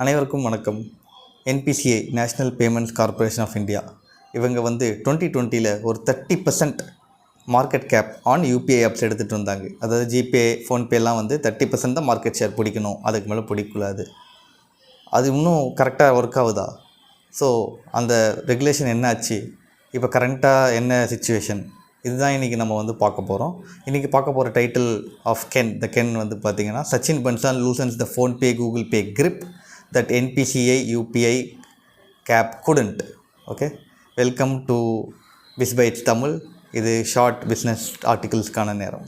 அனைவருக்கும் வணக்கம். NPCI national payments corporation of India இவங்க 2020 ஒரு 30% market cap on UPI apps எடுத்துகிட்டு வந்தாங்க. அதாவது ஜிபே, ஃபோன்பேலாம் 30% தான் மார்க்கெட் ஷேர் பிடிக்கணும், அதுக்கு மேலே பிடிக்கூடாது. அது இன்னும் கரெக்டாக ஒர்க் ஆகுதா? ஸோ அந்த ரெகுலேஷன் என்ன ஆச்சு, இப்போ கரண்ட்டாக என்ன சிச்சுவேஷன், இதுதான் இன்றைக்கி நம்ம பார்க்க போகிறோம். இன்றைக்கி பார்க்க போகிற டைட்டில் ஆஃப் கென் பார்த்திங்கன்னா, Sachin Bansal loosens the PhonePe Google Pay grip that NPCI UPI cap couldn't. Okay, welcome to BizBytes Tamil. இது ஷார்ட் பிஸ்னஸ் ஆர்டிகிள்ஸ்க்கான நேரம்.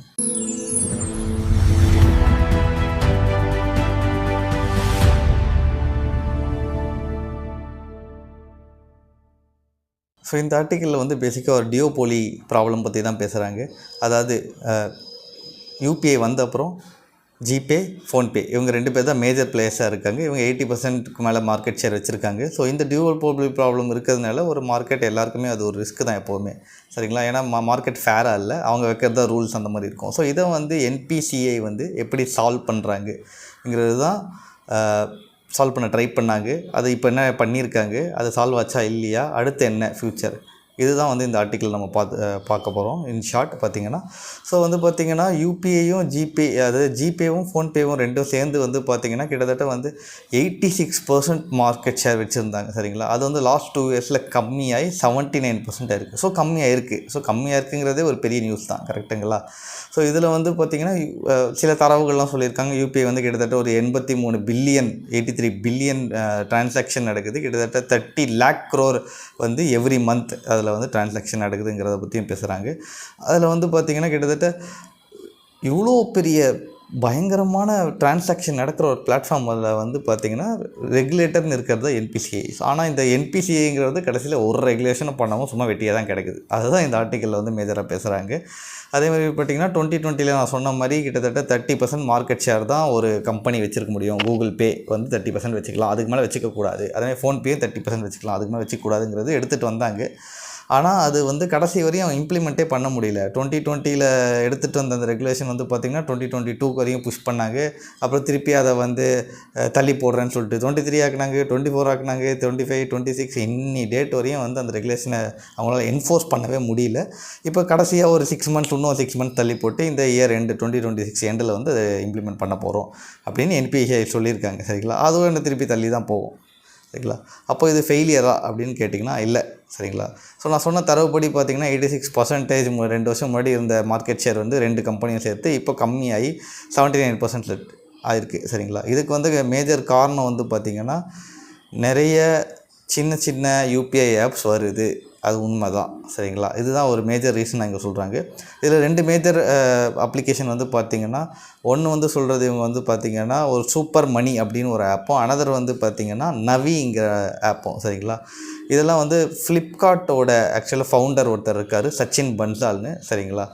ஸோ இந்த ஆர்டிக்கிளில் பேசிக்காக ஒரு டியோபோலி ப்ராப்ளம் பற்றி தான் பேசுகிறாங்க. அதாவது யூபிஐ வந்த அப்புறம் ஜிபே, ஃபோன்பே இவங்க 2 பேர் தான் மேஜர் பிளேயர்ஸாக இருக்காங்க. இவங்க 80%க்கு மேலே மார்க்கெட் ஷேர் வச்சுருக்காங்க. ஸோ இந்த டியோபோலி ப்ராப்ளம் இருக்கிறதுனால ஒரு மார்க்கெட் எல்லாருக்குமே அது ஒரு ரிஸ்க் தான் எப்போவுமே, சரிங்களா? ஏன்னா மார்க்கெட் ஃபேராக இல்லை, அவங்க வைக்கிறதா ரூல்ஸ் அந்த மாதிரி இருக்கும். ஸோ இதை என்பிசிஐ எப்படி சால்வ் பண்ணுறாங்கங்கிறது தான் சால்வ் பண்ண ட்ரை பண்ணாங்க. அது இப்போ என்ன பண்ணியிருக்காங்க, அது சால்வ் ஆச்சா இல்லையா, அடுத்து என்ன ஃப்யூச்சர், இதுதான் இந்த ஆர்டிக்கிள் நம்ம பார்க்க போகிறோம். இன் ஷார்ட் பார்த்திங்கன்னா, ஸோ பார்த்திங்கன்னா யூபிஐயும் ஜிபே, அதாவது ஜிபேவும் ஃபோன்பேவும் ரெண்டும் சேர்ந்து பார்த்திங்கன்னா கிட்டத்தட்ட 86% மார்க்கெட் ஷேர் வச்சுருந்தாங்க, சரிங்களா? அது லாஸ்ட் 2 இயர்ஸில் கம்மியாகி 79% இருக்குது. ஸோ கம்மியாக இருக்குது. ஸோ கம்மியாக இருக்குங்கிறதே ஒரு பெரிய நியூஸ் தான், கரெக்டுங்களா? ஸோ இதில் பார்த்திங்கன்னா சில தரவுகள்லாம் சொல்லியிருக்காங்க. யூபிஐ கிட்டத்தட்ட ஒரு 83 பில்லியன் 83 பில்லியன் டிரான்சாக்ஷன் நடக்குது. கிட்டத்தட்ட 30 lakh crore எவ்ரி மந்த் அதில் டிரான்சாக்ஷன் நடக்குதுங்கிறத பற்றியும் பேசுகிறாங்க. அதில் பார்த்திங்கன்னா கிட்டத்தட்ட இவ்வளோ பெரிய பயங்கரமான டிரான்சாக்ஷன் நடக்கிற ஒரு பிளாட்ஃபார்மில் பார்த்திங்கன்னா ரெகுலேட்டர்னு இருக்கிறது தான் என்பிசிஐ. ஆனால் இந்த என்பிசிஐங்கிறது கடைசியில் ஒரு ரெகுலேஷனும் பண்ணாமல் சும்மா வெட்டியாக தான் கிடைக்குது. அதுதான் இந்த ஆர்டிக்கலில் மேஜராக பேசுகிறாங்க. அதே மாதிரி பார்த்திங்கன்னா 2020 நான் சொன்ன மாதிரி கிட்டத்தட்ட 30% மார்க்கெட் ஷேர் தான் ஒரு கம்பெனி வச்சுருக்க முடியும். கூகுள் பே 30% வச்சுக்கலாம், அதுக்கு மேலே வச்சுக்கக்கூடாது. அதேமாதிரி ஃபோன்பேயும் 30% வச்சுக்கலாம், அதுக்கு மேலே வச்சுக்கூடாதுங்கிறது எடுத்துகிட்டு வந்தாங்க. ஆனால் அது கடைசி வரையும் இம்ப்ளிமெண்ட்டே பண்ண முடியல. 2020 எடுத்துகிட்டு வந்த அந்த ரெகுலேஷன் பார்த்திங்கன்னா 2022 வரையும் புஷ் பண்ணாங்க. அப்புறம் திருப்பி அதை தள்ளி போடுறேன்னு சொல்லிட்டு 23 ஆக்குனாங்க, 24 ஆக்குனாங்க, 25, 26 இன்னி டேட் வரையும் அந்த ரெகுலேஷனை அவங்களால என்ஃபோர்ஸ் பண்ணவே முடியல. இப்போ கடைசியாக ஒரு 6 months, இன்னும் 6 months தள்ளி போட்டு இந்த இயர் எண்டு 2026 எண்டில் அதை இம்ப்ளிமெண்ட் பண்ண போகிறோம் அப்படின்னு என்பிசிஐ சொல்லியிருக்காங்க, சரிங்களா? அதுவும் என்ன திருப்பி தள்ளி தான் போகும், சரிங்களா? அப்போ இது ஃபெயிலியரா அப்படின்னு கேட்டிங்கன்னா இல்லை, சரிங்களா? ஸோ நான் சொன்ன தரவுப்படி பார்த்திங்கன்னா 86% 2 வருஷம் முன்னாடி இருந்த மார்க்கெட் ஷேர் 2 கம்பெனியும் சேர்த்து இப்போ கம்மியாகி 79% ஆயிருக்கு, சரிங்களா? இதுக்கு மேஜர் காரணம் பார்த்திங்கன்னா நிறைய சின்ன சின்ன யூபிஐ ஆப்ஸ் வருது, அது உண்மை தான், சரிங்களா? இதுதான் ஒரு மேஜர் ரீசன் இங்கே சொல்கிறாங்க. இதில் 2 மேஜர் அப்ளிகேஷன் பார்த்திங்கன்னா, ஒன்று சொல்கிறது இவங்க பார்த்திங்கன்னா ஒரு சூப்பர் மணி அப்படின்னு ஒரு ஆப்பும், அனதர் பார்த்திங்கன்னா நவிங்கிற ஆப்பும், சரிங்களா? இதெல்லாம் ஃப்ளிப்கார்ட்டோட ஆக்சுவலாக ஃபவுண்டர் ஒருத்தர் இருக்கார், சச்சின் பன்சால்னு, சரிங்களா?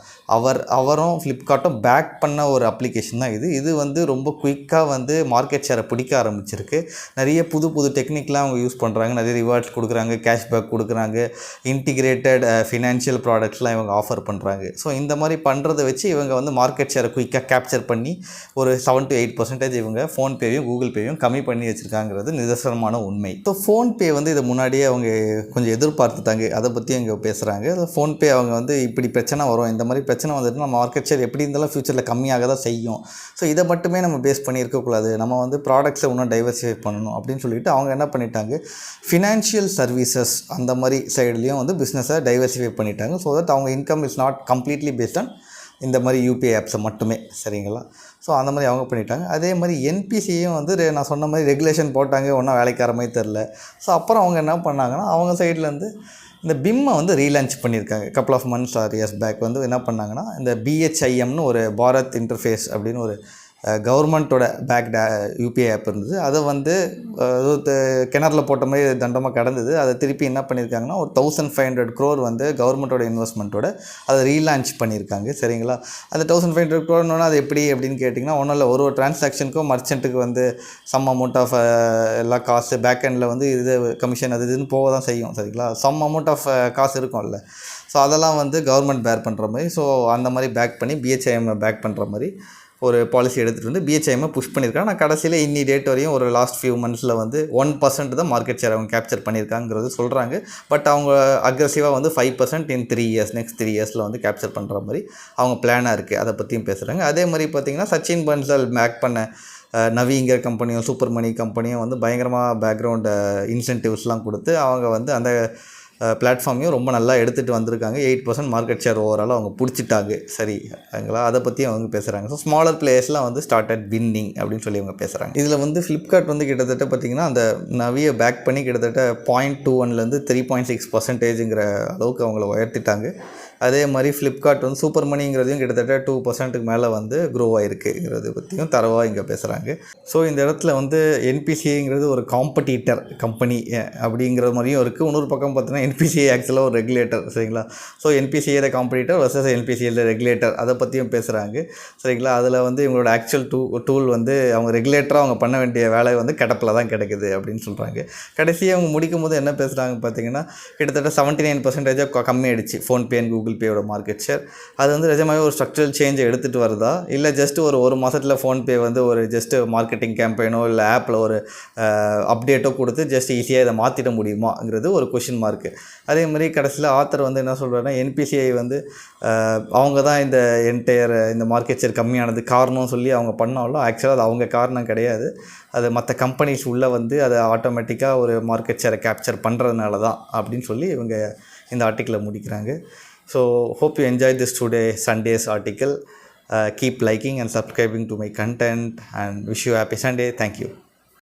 அவரும் ஃப்ளிப்கார்ட்டும் பேக் பண்ண ஒரு அப்ளிகேஷன் தான் இது ரொம்ப குயிக்காக மார்க்கெட் ஷேரை பிடிக்க ஆரம்பிச்சிருக்கு. நிறைய புது டெக்னிக்லாம் அவங்க யூஸ் பண்ணுறாங்க. நிறைய ரிவார்ட்ஸ் கொடுக்குறாங்க, கேஷ்பேக் கொடுக்குறாங்க, இன்டிகிரேட்டட் ஃபினான்ஷியல் ப்ராடக்ட்ஸ்லாம் இவங்க ஆஃபர் பண்ணுறாங்க. ஸோ இந்த மாதிரி பண்ணுறதை வச்சு இவங்க மார்க்கெட் ஷேரை குயிக்காக கேப்சர் பண்ணி ஒரு 7 to 8% இவங்க ஃபோன்பேவையும் கூகுள் பேவையும் கம்மி பண்ணி வச்சுருக்காங்கிறது நிதர்சனமான உண்மை. ஸோ ஃபோன்பே இதை முன்னாடியே அவங்க கொஞ்சம் எதிர்பார்த்துட்டாங்க. அதை பற்றி இங்கே பேசுகிறாங்க. ஃபோன்பே அவங்க இப்படி பிரச்சனை வரும், இந்த மாதிரி பிரச்சனை நம்ம மார்க்கெட் ஷேர் எப்படி இருந்தாலும் ஃப்யூச்சரில் கம்மியாக தான் செய்யும். ஸோ இதை மட்டுமே நம்ம பேஸ் பண்ணி இருக்கக்கூடாது, நம்ம ப்ராடக்ட்ஸை இன்னும் டைவர்சிஃபை பண்ணணும் அப்படின்னு சொல்லிட்டு அவங்க என்ன பண்ணிட்டாங்க, ஃபினான்ஷியல் சர்வீசஸ் அந்த மாதிரி சைட்லேயும் பிஸ்னஸை டைவர்சிஃபை பண்ணிட்டாங்க. ஸோ தட் அவங்க income is not completely based on இந்த மாதிரி யூபிஐ ஆப்ஸை மட்டுமே, சரிங்களா? ஸோ அந்த மாதிரி அவங்க பண்ணிட்டாங்க. அதே மாதிரி என்பிசியும் நான் சொன்ன மாதிரி ரெகுலேஷன் போட்டாங்க, ஒன்றும் வேலைக்கார மாதிரி தெரில. ஸோ அப்புறம் அவங்க என்ன பண்ணாங்கன்னா, அவங்க சைட்லேருந்து இந்த பிம்மை ரீலான்ச் பண்ணியிருக்காங்க. Couple of months or years back என்ன பண்ணாங்கன்னா, இந்த பிஹெச்ஐஎம்னு ஒரு பாரத் இன்டர்ஃபேஸ் அப்படின்னு ஒரு கவர்மெண்ட்டோட பேக்ட் யூபிஐ ஆப் இருந்தது. அதை கிணறுல போட்ட மாதிரி தண்டமாக கிடந்தது. அதை திருப்பி என்ன பண்ணியிருக்காங்கன்னா, ஒரு 1500 crore கவர்மெண்ட்டோட இன்வெஸ்ட்மெண்ட்டோட அதை ரீலான்ச் பண்ணியிருக்காங்க, சரிங்களா? அந்த 1500 crore அது எப்படி அப்படின்னு கேட்டிங்கன்னா, ஒன்றும் இல்லை, ஒரு டிரான்சாக்ஷனுக்கும் மர்ச்சென்ட்டுக்கு சம் அமௌண்ட் ஆஃப் எல்லா காசு பேக் எண்டில் இது கமிஷன் அது இதுன்னு போக தான் செய்யும், சரிங்களா? சம் அமௌண்ட் ஆஃப் காசு இருக்கும்ல, ஸோ அதெல்லாம் கவர்மெண்ட் பேர் பண்ணுற மாதிரி, ஸோ அந்த மாதிரி பேக் பண்ணி பிஹெச்ஐஎம் பேக் பண்ணுற மாதிரி ஒரு பாலிசி எடுத்துகிட்டு வந்து பிஹெச்ஐஎம்மை புஷ் பண்ணியிருக்காங்க. நான் கடைசியில் இன்னி டேட் வரையும் ஒரு லாஸ்ட் ஃபியூ மந்த்ஸில் வந்து 1% தான் மார்க்கெட் ஷேர் அவங்க கேப்சர் பண்ணியிருக்காங்கிறது சொல்கிறாங்க. பட் அவங்க அக்ரெசிவாக வந்து 5% இன் 3 இயர்ஸ் நெக்ஸ்ட் 3 இயர்ஸில் வந்து கேப்சர் பண்ணுற மாதிரி அவங்க பிளானாக இருக்குது. அதை பற்றியும் பேசுகிறாங்க. அதே மாதிரி பார்த்திங்கன்னா சச்சின் பன்சால் பேக் பண்ண நவிங்கிற கம்பெனியும் சூப்பர் மணி கம்பெனியும் வந்து பயங்கரமாக பேக்ரவுண்டு இன்சென்டிவ்ஸ்லாம் கொடுத்து அவங்க வந்து அந்த பிளாட்ஃபார்மையும் ரொம்ப நல்லா எடுத்துகிட்டு வந்திருக்காங்க. 8% மார்க்கெட் ஷேர் ஓவரால் அவங்க பிடிச்சிட்டாங்க. சரிங்களா, அதை பற்றியும் அவங்க பேசுகிறாங்க. ஸோ ஸ்மாலர் பிளேயர்ஸ்லாம் வந்து ஸ்டார்டட் வின்னிங் அப்படின்னு சொல்லி அவங்க பேசுகிறாங்க. இதில் வந்து ஃப்ளிப்கார்ட் வந்து கிட்டத்தட்ட பார்த்திங்கன்னா அந்த நவியை பேக் பண்ணி கிட்டத்தட்ட 0.21லேருந்து 3.6%ங்கிற அளவுக்கு அவங்கள உயர்த்திட்டாங்க. அதே மாதிரி ஃப்ளிப்கார்ட் வந்து சூப்பர் மணிங்கிறதையும் கிட்டத்தட்ட 2%க்கு மேலே வந்து க்ரோ ஆகிருக்குங்கிறது பற்றியும் தரவாக இங்கே பேசுகிறாங்க. ஸோ இந்த இடத்துல வந்து என்பிசிஐங்கிறது ஒரு காம்படிட்டர் கம்பெனி அப்படிங்கிற மாதிரியும் இருக்குது. இன்னொரு பக்கம் பார்த்தீங்கன்னா என்பிசிஐ ஆக்சுவலாக ஒரு ரெகுலேட்டர். சரிங்களா, so NPCI competitor versus NPCI regulator அதை பற்றியும் பேசுகிறாங்க. சரிங்களா, அதில் வந்து இவங்களோட ஆக்சுவல் டூல் வந்து அவங்க ரெகுலேட்டராக அவங்க பண்ண வேண்டிய வேலை வந்து கிடப்பில் தான் கிடைக்குது அப்படின்னு சொல்கிறாங்க. கடைசியாக அவங்க முடிக்கும் போது என்ன பேசுகிறாங்க பார்த்தீங்கன்னா, கிட்டத்தட்ட 79% கம்மியாயிடுச்சு ஃபோன்பே அண்ட் கூகுள் பேயோட மார்க்கெட் ஷேர். அது வந்து நிஜமாகவே ஒரு ஸ்ட்ரக்சரல் சேஞ்சை எடுத்துகிட்டு வருதா, இல்லை ஜஸ்ட் ஒரு மாதத்தில் ஃபோன்பே வந்து ஒரு ஜஸ்ட்டு மார்க்கெட்டிங் கேம்பெயினோ இல்லை ஆப்பில் ஒரு அப்டேட்டோ கொடுத்து ஜஸ்ட் ஈஸியாக இதை மாற்றிட முடியுமாங்கிறது ஒரு கொஷின் மார்க்கு. அதே மாதிரி கடைசியில் ஆத்தர் வந்து என்ன சொல்கிறாருன்னா, என்பிசிஐ வந்து அவங்க தான் இந்த என்டையர் இந்த மார்க்கெட் ஷேர் கம்மியானது காரணம் சொல்லி அவங்க பண்ணாலும் ஆக்சுவலாக அது அவங்க காரணம் கிடையாது. அது மற்ற கம்பெனிஸ் உள்ளே வந்து அதை ஆட்டோமேட்டிக்காக ஒரு மார்க்கெட் ஷேரை கேப்சர் பண்ணுறதுனால தான் அப்படின்னு சொல்லி இவங்க இந்த ஆர்டிக்கிளை முடிக்கிறாங்க. So hope you enjoyed this today Sunday's article. Keep liking and subscribing to my content and wish you a happy Sunday. Thank you.